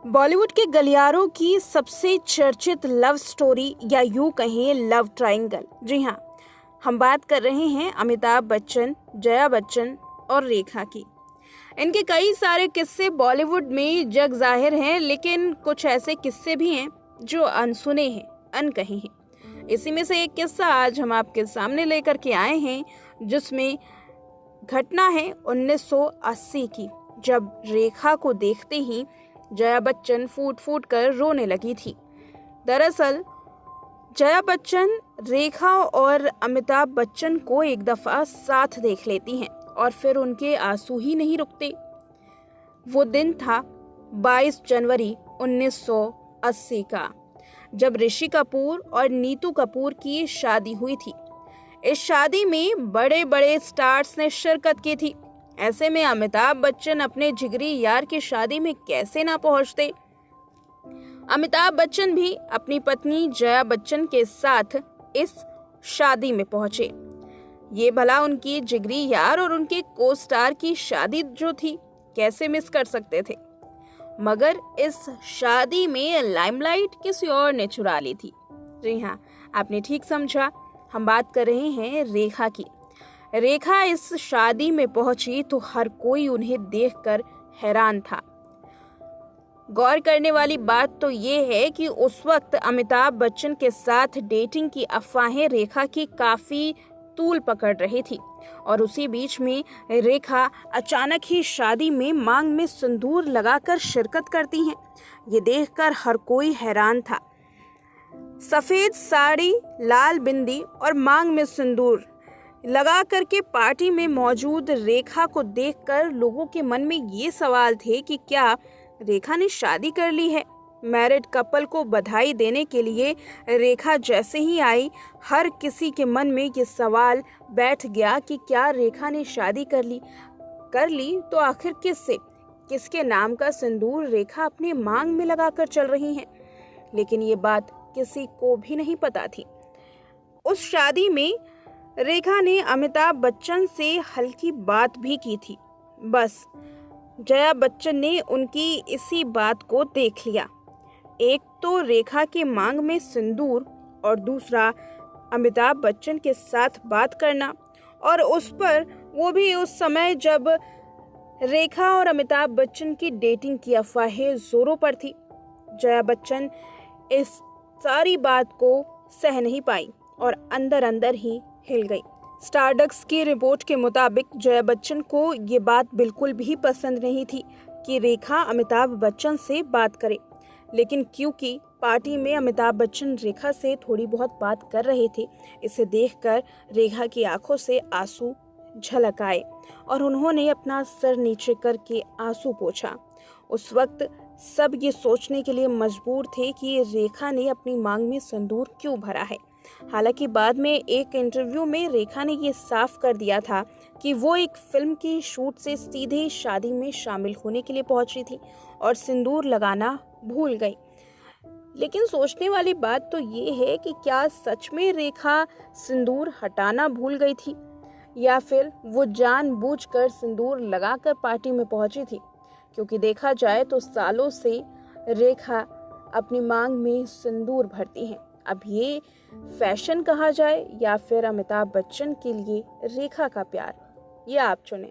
बॉलीवुड के गलियारों की सबसे चर्चित लव स्टोरी या यूं कहें लव ट्रायंगल। जी हाँ, हम बात कर रहे हैं अमिताभ बच्चन, जया बच्चन और रेखा की। इनके कई सारे किस्से बॉलीवुड में जग जाहिर हैं, लेकिन कुछ ऐसे किस्से भी हैं जो अनसुने हैं, अनकहे हैं। इसी में से एक किस्सा आज हम आपके सामने लेकर के आए हैं, जिसमें घटना है 1980 की, जब रेखा को देखते ही जया बच्चन फूट फूट कर रोने लगी थी। दरअसल जया बच्चन रेखा और अमिताभ बच्चन को एक दफा साथ देख लेती हैं और फिर उनके आंसू ही नहीं रुकते। वो दिन था 22 जनवरी 1980 का, जब ऋषि कपूर और नीतू कपूर की शादी हुई थी। इस शादी में बड़े बड़े स्टार्स ने शिरकत की थी। ऐसे में अमिताभ बच्चन अपने जिगरी यार की शादी में कैसे ना पहुंचते। अमिताभ बच्चन भी अपनी पत्नी जया बच्चन के साथ इस शादी में पहुंचे। ये भला उनकी जिगरी यार और उनके को स्टार की शादी जो थी, कैसे मिस कर सकते थे। मगर इस शादी में लाइमलाइट किसी और ने चुरा ली थी। जी हाँ, आपने ठीक समझा, हम बात कर रहे हैं रेखा की। रेखा इस शादी में पहुंची तो हर कोई उन्हें देखकर हैरान था। गौर करने वाली बात तो ये है कि उस वक्त अमिताभ बच्चन के साथ डेटिंग की अफवाहें रेखा की काफी तूल पकड़ रही थी, और उसी बीच में रेखा अचानक ही शादी में मांग में सिंदूर लगाकर शिरकत करती हैं। ये देखकर हर कोई हैरान था। सफेद साड़ी, लाल बिंदी और मांग में सिंदूर लगा करके पार्टी में मौजूद रेखा को देखकर लोगों के मन में ये सवाल थे कि क्या रेखा ने शादी कर ली है। मैरिड कपल को बधाई देने के लिए रेखा जैसे ही आई, हर किसी के मन में ये सवाल बैठ गया कि क्या रेखा ने शादी कर ली तो आखिर किससे, किसके नाम का सिंदूर रेखा अपने मांग में लगाकर चल रही हैं। लेकिन ये बात किसी को भी नहीं पता थी। उस शादी में रेखा ने अमिताभ बच्चन से हल्की बात भी की थी। बस जया बच्चन ने उनकी इसी बात को देख लिया। एक तो रेखा के मांग में सिंदूर और दूसरा अमिताभ बच्चन के साथ बात करना, और उस पर वो भी उस समय जब रेखा और अमिताभ बच्चन की डेटिंग की अफवाहें जोरों पर थी। जया बच्चन इस सारी बात को सह नहीं पाई और अंदर अंदर ही हिल गई। स्टारडस्ट की रिपोर्ट के मुताबिक जया बच्चन को ये बात बिल्कुल भी पसंद नहीं थी कि रेखा अमिताभ बच्चन से बात करे, लेकिन क्योंकि पार्टी में अमिताभ बच्चन रेखा से थोड़ी बहुत बात कर रहे थे, इसे देखकर रेखा की आंखों से आंसू झलक आए और उन्होंने अपना सर नीचे करके आंसू पोंछा। उस वक्त सब ये सोचने के लिए मजबूर थे कि रेखा ने अपनी मांग में सिंदूर क्यों भरा है। हालांकि बाद में एक इंटरव्यू में रेखा ने ये साफ कर दिया था कि वो एक फिल्म की शूट से सीधे शादी में शामिल होने के लिए पहुंची थी और सिंदूर लगाना भूल गई। लेकिन सोचने वाली बात तो ये है कि क्या सच में रेखा सिंदूर हटाना भूल गई थी, या फिर वो जानबूझकर सिंदूर लगाकर पार्टी में पहुंची थी। क्योंकि देखा जाए तो सालों से रेखा अपनी मांग में सिंदूर भरती हैं। अब ये फैशन कहा जाए या फिर अमिताभ बच्चन के लिए रेखा का प्यार, ये आप चुनें।